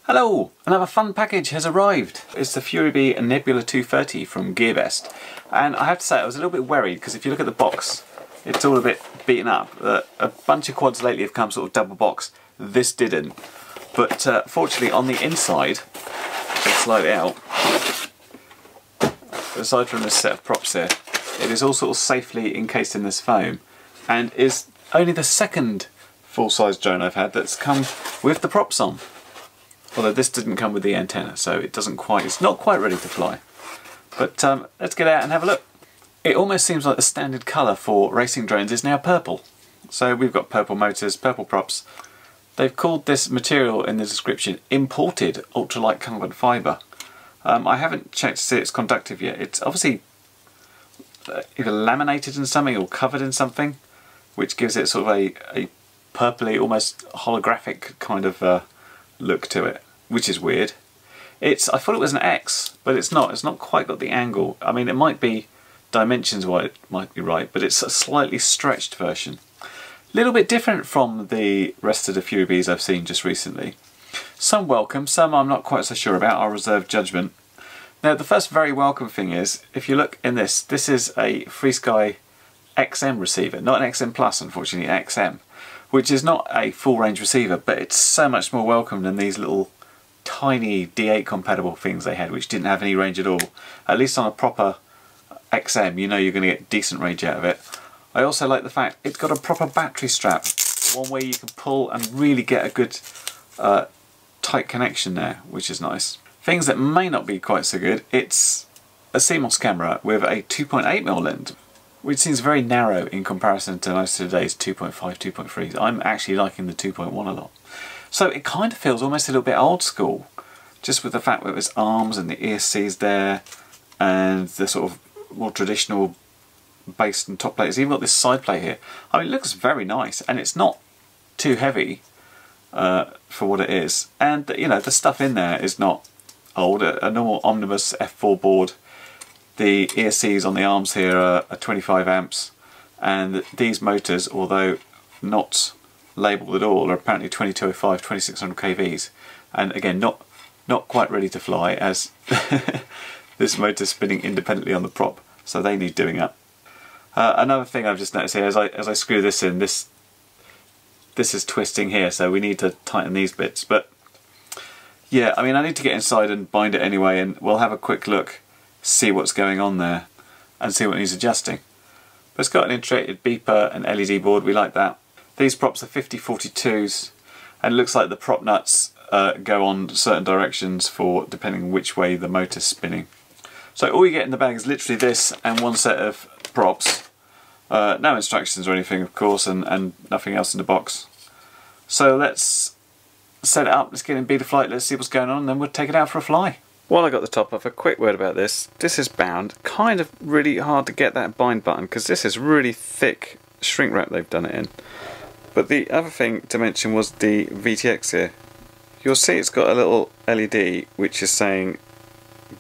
Hello! Another fun package has arrived. It's the Furibee Nebula 230 from Gearbest. And I have to say I was a little bit worried because if you look at the box, it's all a bit beaten up. A bunch of quads lately have come sort of double box. This didn't. But fortunately on the inside, let's slide it out, aside from this set of props here, it is all sort of safely encased in this foam and is only the second full-size drone I've had that's come with the props on. Although this didn't come with the antenna, so it's not quite ready to fly. But let's get out and have a look. It almost seems like the standard colour for racing drones is now purple. So we've got purple motors, purple props. They've called this material in the description imported ultralight carbon fibre. I haven't checked to see it's conductive yet. It's obviously either laminated in something or covered in something, which gives it sort of a purpley, almost holographic kind of look to it, which is weird. I thought it was an X, but it's not. It's not quite got the angle. I mean, it might be dimensions-wise, it might be right, but it's a slightly stretched version. A little bit different from the rest of the Furebees I've seen just recently. Some welcome, some I'm not quite so sure about. I'll reserve judgment. Now, the first very welcome thing is, if you look in this is a FreeSky XM receiver, not an XM Plus, unfortunately, XM, which is not a full range receiver, but it's so much more welcome than these little tiny D8 compatible things they had, which didn't have any range at all. At least on a proper XM, you know you're going to get decent range out of it. I also like the fact it's got a proper battery strap, one where you can pull and really get a good tight connection there, which is nice. Things that may not be quite so good, it's a CMOS camera with a 2.8mm lens, which seems very narrow in comparison to most of today's 2.5, 2.3s. I'm actually liking the 2.1 a lot. So it kind of feels almost a little bit old school, just with the fact that there's arms and the ESCs there, and the sort of more traditional base and top plate. It's even got this side plate here. I mean, it looks very nice, and it's not too heavy for what it is. And you know, the stuff in there is not old. A normal Omnibus F4 board. The ESCs on the arms here are 25 amps, and these motors, although not labelled at all, are apparently 2205, 2600 kVs, and again not quite ready to fly, as this motor's spinning independently on the prop, so they need doing up. Another thing I've just noticed here, as I screw this in, this is twisting here, so we need to tighten these bits. But yeah, I mean, I need to get inside and bind it anyway, and we'll have a quick look, see what's going on there and see what needs adjusting. But it's got an integrated beeper and LED board, we like that. These props are 5042s, and it looks like the prop nuts go on certain directions for depending which way the motor's spinning. So all you get in the bag is literally this and one set of props. No instructions or anything, of course, and nothing else in the box. So let's set it up, let's get in Betaflight, let's see what's going on, and then we'll take it out for a fly. While I got the top off, a quick word about this. This is bound. Kind of really hard to get that bind button because this is really thick shrink wrap they've done it in. But the other thing to mention was the VTX here. You'll see it's got a little LED which is saying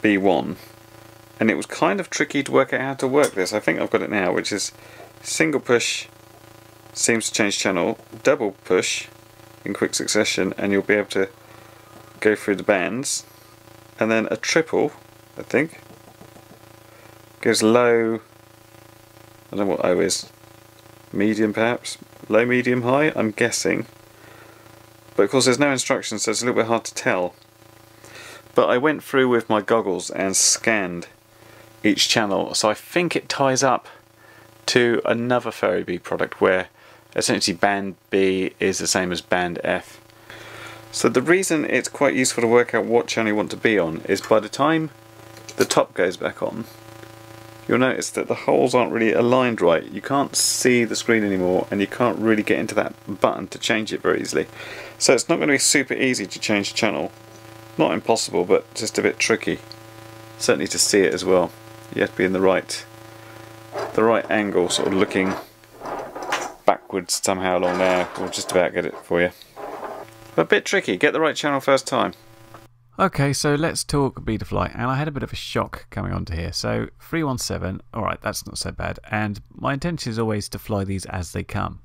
B1, and it was kind of tricky to work out how to work this. I think I've got it now, which is single push seems to change channel, double push in quick succession and you'll be able to go through the bands. And then a triple, I think, goes low, I don't know what O is, medium perhaps, low, medium, high, I'm guessing. But of course there's no instructions, so it's a little bit hard to tell. But I went through with my goggles and scanned each channel, so I think it ties up to another Furibee product where essentially band B is the same as band F. So the reason it's quite useful to work out what channel you want to be on is by the time the top goes back on, you'll notice that the holes aren't really aligned right. You can't see the screen anymore and you can't really get into that button to change it very easily. So it's not going to be super easy to change channel. Not impossible, but just a bit tricky. Certainly to see it as well. You have to be in the right angle, sort of looking backwards somehow along there. We'll just about get it for you. A bit tricky, get the right channel first time. Okay, so let's talk Betaflight, and I had a bit of a shock coming onto here. So 317, alright, that's not so bad, and my intention is always to fly these as they come.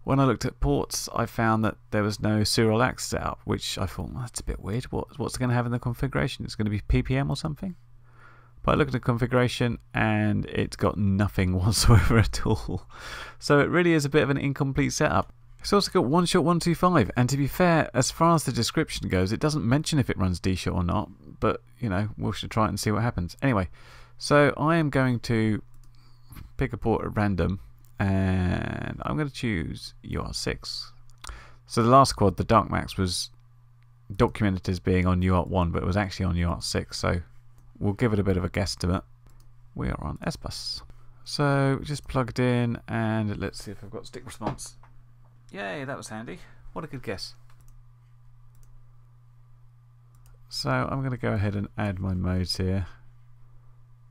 When I looked at ports, I found that there was no serial access set up, which I thought, well, that's a bit weird. What's it going to have in the configuration? It's going to be PPM or something? But I looked at the configuration and it's got nothing whatsoever at all. So it really is a bit of an incomplete setup. It's also got one shot 125, and to be fair, as far as the description goes, it doesn't mention if it runs D-shot or not, but you know, we should try it and see what happens. Anyway, so I am going to pick a port at random, and I'm going to choose UART6. So the last quad, the Dark Max, was documented as being on UART1, but it was actually on UART6, so we'll give it a bit of a guesstimate. We are on S-Bus. So just plugged in, and let's see if I've got stick response. Yay, that was handy. What a good guess. So I'm going to go ahead and add my modes here.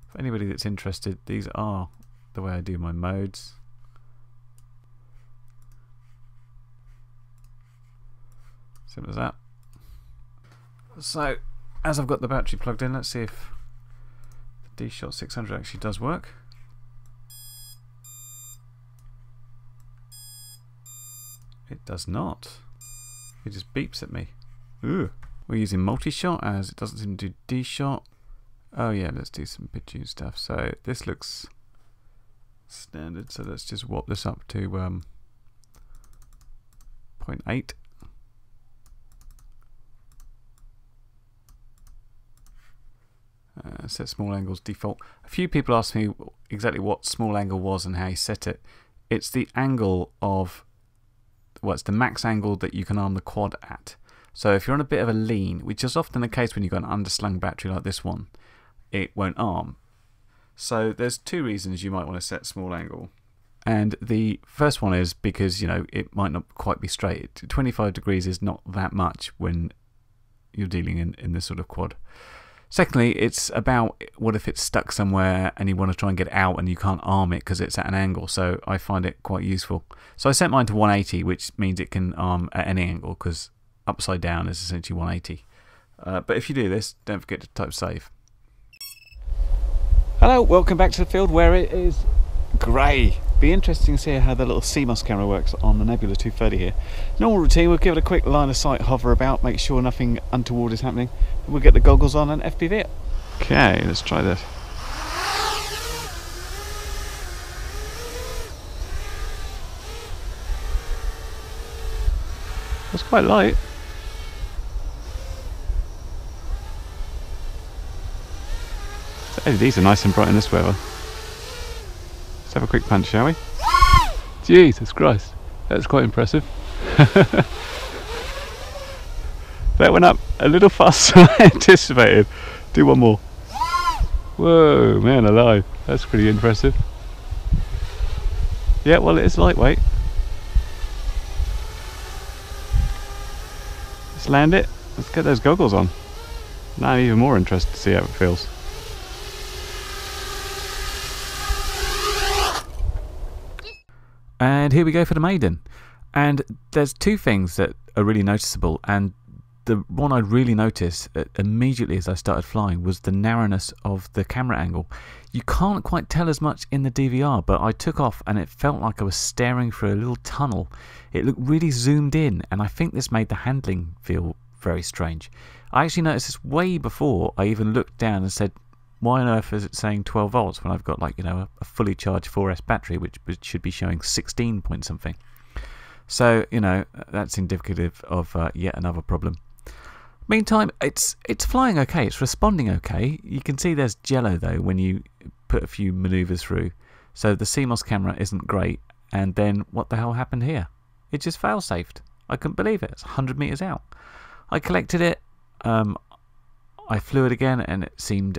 For anybody that's interested, these are the way I do my modes. Simple as that. So as I've got the battery plugged in, let's see if the D-Shot 600 actually does work. It does not. It just beeps at me. Ooh. We're using multi-shot as it doesn't seem to do D-Shot. Oh yeah, let's do some pitching stuff. So this looks standard, so let's just warp this up to 0.8. Set small angles default. A few people asked me exactly what small angle was and how you set it. It's the angle of, well, it's the max angle that you can arm the quad at. So if you're on a bit of a lean, which is often the case when you've got an underslung battery like this one, it won't arm. So there's two reasons you might want to set small angle. And the first one is because, you know, it might not quite be straight. 25 degrees is not that much when you're dealing in this sort of quad. Secondly, it's about what if it's stuck somewhere and you want to try and get it out and you can't arm it because it's at an angle, so I find it quite useful. So I set mine to 180, which means it can arm at any angle because upside down is essentially 180. But if you do this, don't forget to type save. Hello, welcome back to the field where it is grey. Be interesting to see how the little CMOS camera works on the Nebula 230 here. Normal routine, we'll give it a quick line of sight hover about, make sure nothing untoward is happening. We'll get the goggles on and FPV it. Okay, let's try this. That's quite light. LEDs are nice and bright in this weather. Let's have a quick punch, shall we? Jesus Christ, that's quite impressive. That went up a little faster than I anticipated. Do one more. Whoa, man alive, that's pretty impressive. Yeah, well, it is lightweight. Let's land it. Let's get those goggles on. Now I'm even more interested to see how it feels. And here we go for the Maiden. And there's two things that are really noticeable, and the one I really noticed immediately as I started flying was the narrowness of the camera angle. You can't quite tell as much in the DVR, but I took off and it felt like I was staring through a little tunnel. It looked really zoomed in, and I think this made the handling feel very strange. I actually noticed this way before I even looked down and said, why on earth is it saying 12 volts when I've got, like, you know, a fully charged 4S battery which should be showing 16 point something. So, you know, that's indicative of yet another problem. Meantime, it's flying okay, it's responding okay. You can see there's jello though when you put a few maneuvers through. So the CMOS camera isn't great, and then what the hell happened here? It just fail-safed. I couldn't believe it. It's 100 meters out. I collected it, I flew it again, and it seemed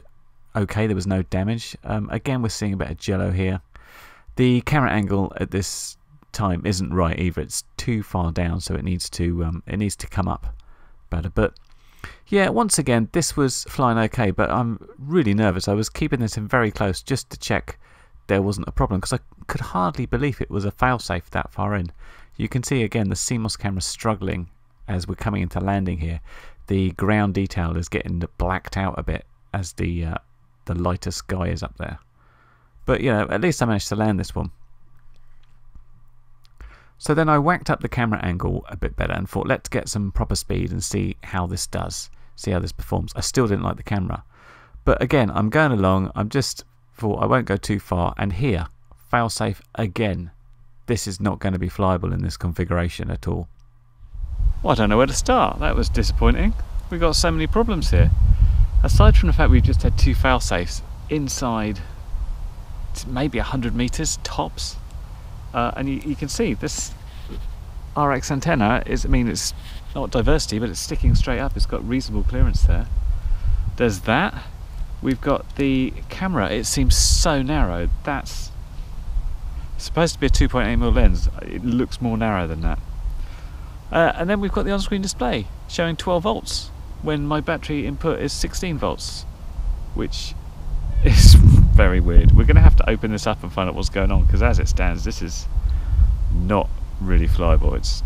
okay, there was no damage. Again, we're seeing a bit of jello here. The camera angle at this time isn't right either. It's too far down, so it needs to come up better. But yeah, once again, this was flying okay, but I'm really nervous. I was keeping this in very close just to check there wasn't a problem, because I could hardly believe it was a failsafe that far in. You can see again the CMOS camera struggling as we're coming into landing here. The ground detail is getting blacked out a bit as the lighter sky is up there. But, you know, at least I managed to land this one. So then I whacked up the camera angle a bit better and thought, let's get some proper speed and see how this does, see how this performs. I still didn't like the camera. But again, I'm going along, I'm just thought I won't go too far, and here, failsafe again. This is not going to be flyable in this configuration at all. Well, I don't know where to start. That was disappointing. We've got so many problems here. Aside from the fact we've just had 2 failsafes inside maybe 100 meters tops, and you can see this RX antenna is, I mean, it's not diversity, but it's sticking straight up. It's got reasonable clearance there. There's that. We've got the camera. It seems so narrow. That's supposed to be a 2.8mm lens. It looks more narrow than that. And then we've got the on-screen display showing 12 volts when my battery input is 16 volts, which is very weird. We're going to have to open this up and find out what's going on, because as it stands, this is not really flyable. It's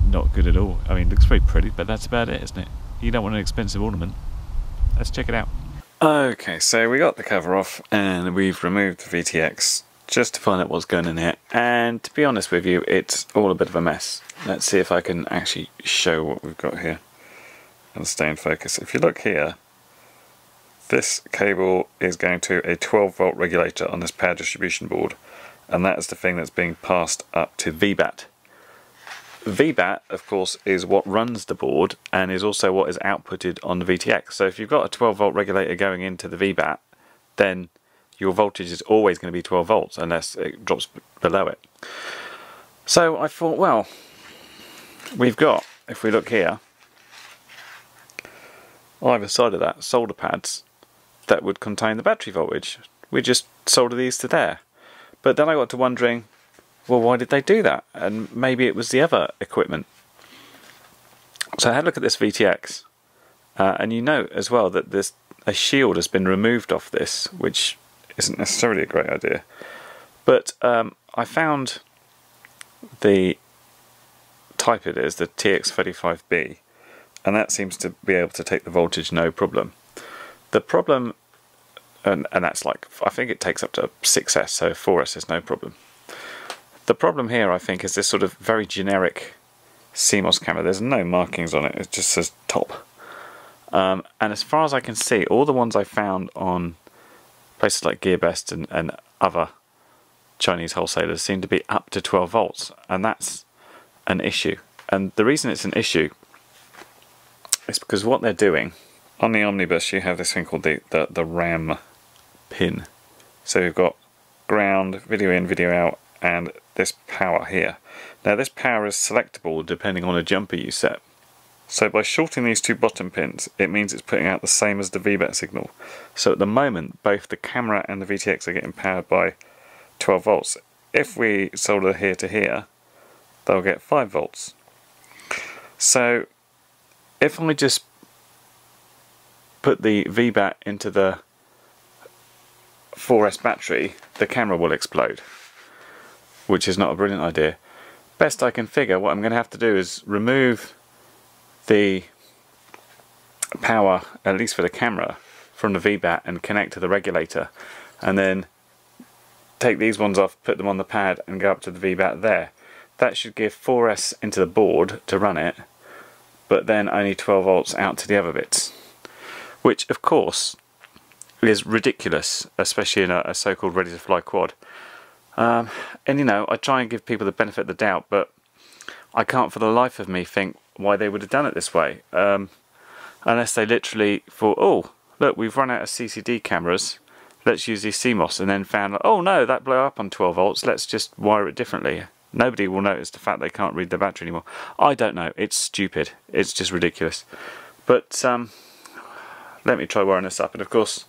not good at all. I mean, it looks very pretty, but that's about it, isn't it? You don't want an expensive ornament. Let's check it out. Okay, so we got the cover off and we've removed the VTX just to find out what's going on here, and to be honest with you, it's all a bit of a mess. Let's see if I can actually show what we've got here and stay in focus. If you look here, this cable is going to a 12 volt regulator on this power distribution board, and that is the thing that's being passed up to VBAT. VBAT, of course, is what runs the board and is also what is outputted on the VTX. So if you've got a 12 volt regulator going into the VBAT, then your voltage is always going to be 12 volts unless it drops below it. So I thought, well, we've got, if we look here, either side of that, solder pads that would contain the battery voltage. We just solder these to there. But then I got to wondering, well, why did they do that? And maybe it was the other equipment. So I had a look at this VTX, and you note as well that a shield has been removed off this, which isn't necessarily a great idea. But I found the type it is, the TX35B, and that seems to be able to take the voltage no problem. The problem, and that's like, I think it takes up to 6S, so 4S is no problem. The problem here, I think, is this sort of very generic CMOS camera. There's no markings on it, it just says top. And as far as I can see, all the ones I found on places like Gearbest and other Chinese wholesalers seem to be up to 12 volts, and that's an issue. And the reason it's an issue is because what they're doing, on the Omnibus you have this thing called the RAM pin. So you've got ground, video in, video out, and this power here. Now this power is selectable depending on a jumper you set. So by shorting these 2 bottom pins, it means it's putting out the same as the VBAT signal. So at the moment, both the camera and the VTX are getting powered by 12 volts. If we solder here to here, they'll get 5 volts. So if I just put the VBAT into the 4S battery, the camera will explode, which is not a brilliant idea. Best I can figure, what I'm going to have to do is remove the power, at least for the camera, from the VBAT and connect to the regulator, and then take these ones off, put them on the pad and go up to the VBAT there. That should give 4S into the board to run it, but then only 12 volts out to the other bits, which of course is ridiculous, especially in a so-called ready-to-fly quad. And you know, I try and give people the benefit of the doubt, but I can't for the life of me think why they would have done it this way, unless they literally thought, oh look, we've run out of CCD cameras, let's use these CMOS, and then found, oh no, that blew up on 12 volts, let's just wire it differently. Nobody will notice the fact they can't read the battery anymore. I don't know, it's stupid, it's just ridiculous. But let me try wiring this up, and of course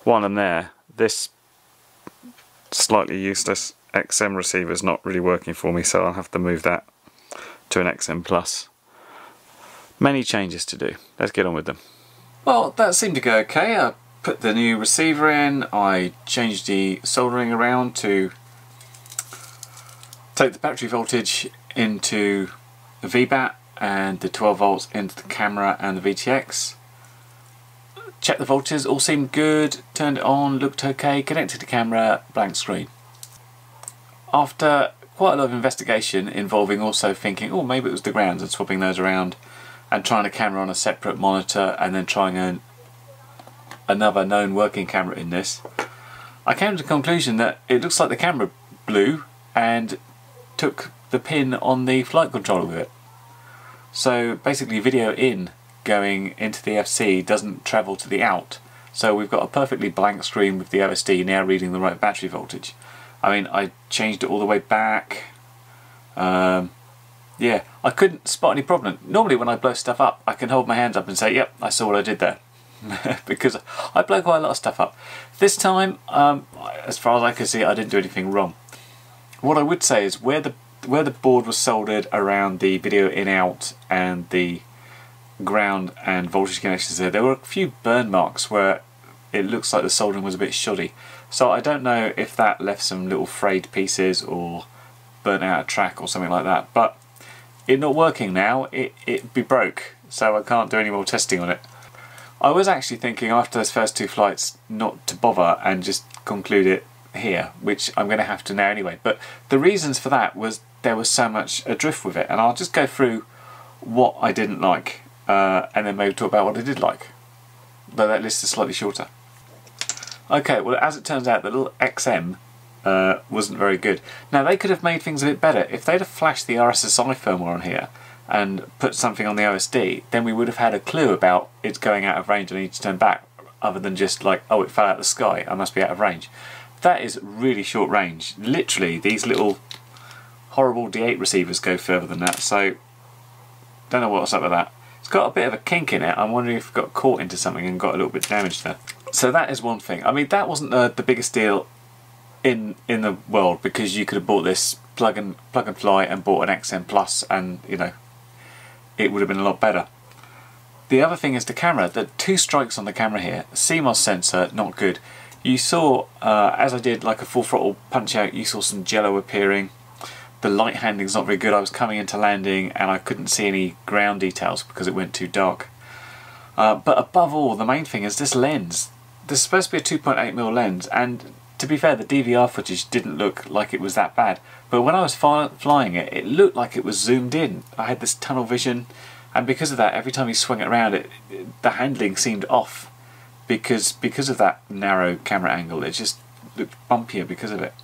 while I'm there, this slightly useless XM receiver is not really working for me, so I'll have to move that to an XM Plus. Many changes to do, let's get on with them. Well, that seemed to go okay. I put the new receiver in, I changed the soldering around to take the battery voltage into the VBAT and the 12 volts into the camera and the VTX. Checked the voltages, all seemed good, turned it on, looked okay, connected to camera, blank screen. After quite a lot of investigation involving also thinking, oh, maybe it was the grounds, and swapping those around and trying a camera on a separate monitor and then trying another known working camera in this. I came to the conclusion that it looks like the camera blew and took the pin on the flight controller with it. So basically video in going into the FC doesn't travel to the out. So we've got a perfectly blank screen with the OSD now reading the right battery voltage. I mean, I changed it all the way back. Yeah, I couldn't spot any problem. Normally when I blow stuff up, I can hold my hands up and say, yep, I saw what I did there. Because I blow quite a lot of stuff up. This time, as far as I can see, I didn't do anything wrong. What I would say is where the board was soldered around the video in-out and the ground and voltage connections there were a few burn marks where it looks like the soldering was a bit shoddy. So I don't know if that left some little frayed pieces or burnt out a track or something like that. But it not working now, it be broke, so I can't do any more testing on it. I was actually thinking after those first 2 flights not to bother and just conclude it here, which I'm going to have to now anyway. But the reasons for that was there was so much adrift with it, and I'll just go through what I didn't like and then maybe talk about what I did like, though that list is slightly shorter. Okay, well, as it turns out, the little XM wasn't very good. Now, they could have made things a bit better. If they'd have flashed the RSSI firmware on here and put something on the OSD, then we would have had a clue about it's going out of range and I need to turn back, other than just like, oh, it fell out of the sky, I must be out of range. That is really short range. Literally, these little horrible D8 receivers go further than that, so don't know what's up with that. It's got a bit of a kink in it. I'm wondering if it got caught into something and got a little bit damaged there. So that is one thing. I mean, that wasn't the biggest deal in the world, because you could have bought this plug and fly and bought an XM Plus, and you know, it would have been a lot better. The other thing is the camera. The 2 strikes on the camera here. CMOS sensor, not good. You saw, as I did like a full throttle punch out, you saw some jello appearing. The light handling's not very good. I was coming into landing and I couldn't see any ground details because it went too dark. But above all, the main thing is this lens. This is supposed to be a 2.8mm lens, and to be fair, the DVR footage didn't look like it was that bad. But when I was flying it, it looked like it was zoomed in. I had this tunnel vision, and because of that, every time you swung it around, the handling seemed off. Because of that narrow camera angle, it just looked bumpier because of it.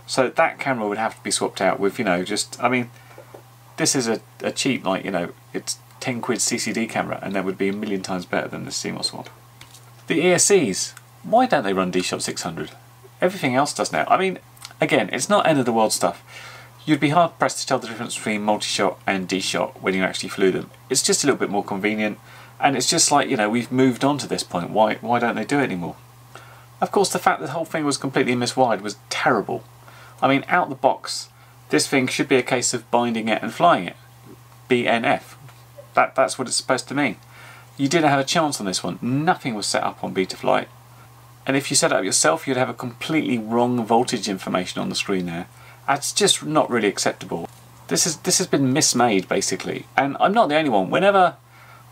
So that camera would have to be swapped out with, you know, just, I mean, this is a cheap, like, you know, it's 10 quid CCD camera, and that would be a million times better than the CMOS one. The ESCs, why don't they run D-Shot 600? Everything else does now. I mean, again, it's not end of the world stuff. You'd be hard pressed to tell the difference between multi-shot and D-Shot when you actually flew them. It's just a little bit more convenient, and it's just like, you know, we've moved on to this point. Why don't they do it anymore? Of course, the fact that the whole thing was completely miswired was terrible. I mean, out the box, this thing should be a case of binding it and flying it. BNF. That's what it's supposed to mean. You didn't have a chance on this one. Nothing was set up on Betaflight. And if you set it up yourself, you'd have a completely wrong voltage information on the screen there. That's just not really acceptable. This has been mismade, basically. And I'm not the only one. Whenever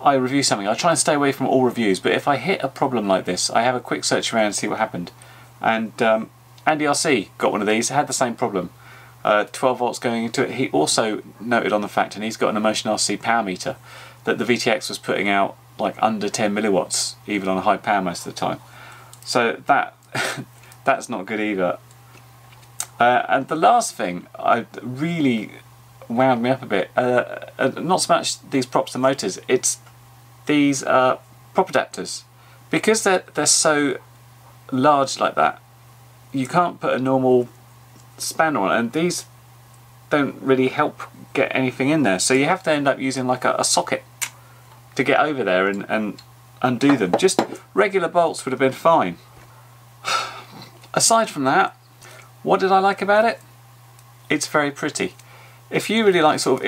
I review something, I try and stay away from all reviews, but if I hit a problem like this, I have a quick search around and see what happened. And Andy RC got one of these, had the same problem. 12 volts going into it. He also noted on the fact, and he's got an Emotion RC power meter, that the VTX was putting out like under 10 milliwatts, even on a high power most of the time. So that's not good either. And the last thing I really wound me up a bit, not so much these props and motors, it's these prop adapters. Because they're so large like that, you can't put a normal spanner on it, and these don't really help get anything in there, so you have to end up using like a socket to get over there and undo them. Just regular bolts would have been fine. Aside from that, what did I like about it? It's very pretty. If you really like sort of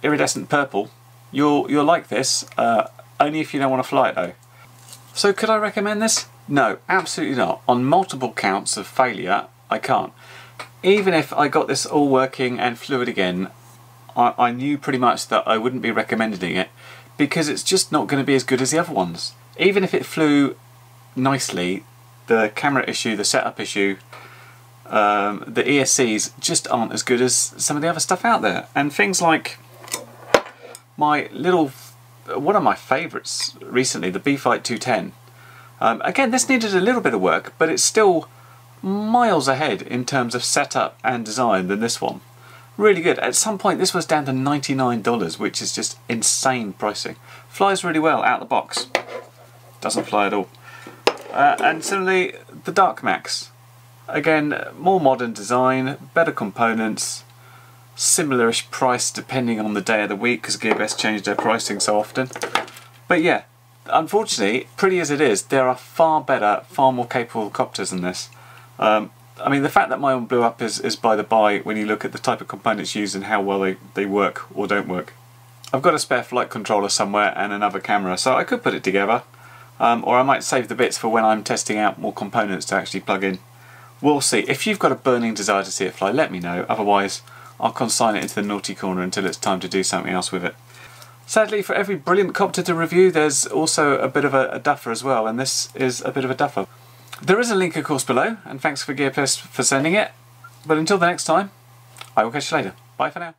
iridescent purple, you'll like this, only if you don't want to fly it though. So could I recommend this? No, absolutely not. On multiple counts of failure, I can't. Even if I got this all working and flew it again, I knew pretty much that I wouldn't be recommending it, because it's just not going to be as good as the other ones. Even if it flew nicely, the camera issue, the setup issue, the ESCs just aren't as good as some of the other stuff out there. And things like one of my favourites recently, the Betaflight 210. Again, this needed a little bit of work, but it's still miles ahead in terms of setup and design than this one. Really good. At some point this was down to $99, which is just insane pricing. Flies really well out the box. Doesn't fly at all. And similarly, the Dark Max. Again, more modern design, better components, similar-ish price depending on the day of the week, because Gearbest changed their pricing so often. But yeah, unfortunately, pretty as it is, there are far better, far more capable copters than this. I mean, the fact that my one blew up is by the by when you look at the type of components used and how well they work or don't work. I've got a spare flight controller somewhere and another camera, so I could put it together, or I might save the bits for when I'm testing out more components to actually plug in. We'll see. If you've got a burning desire to see it fly, let me know. Otherwise, I'll consign it into the naughty corner until it's time to do something else with it. Sadly, for every brilliant copter to review, there's also a bit of a duffer as well, and this is a bit of a duffer. There is a link, of course, below, and thanks for Gearbest for sending it. But until the next time, I will catch you later. Bye for now.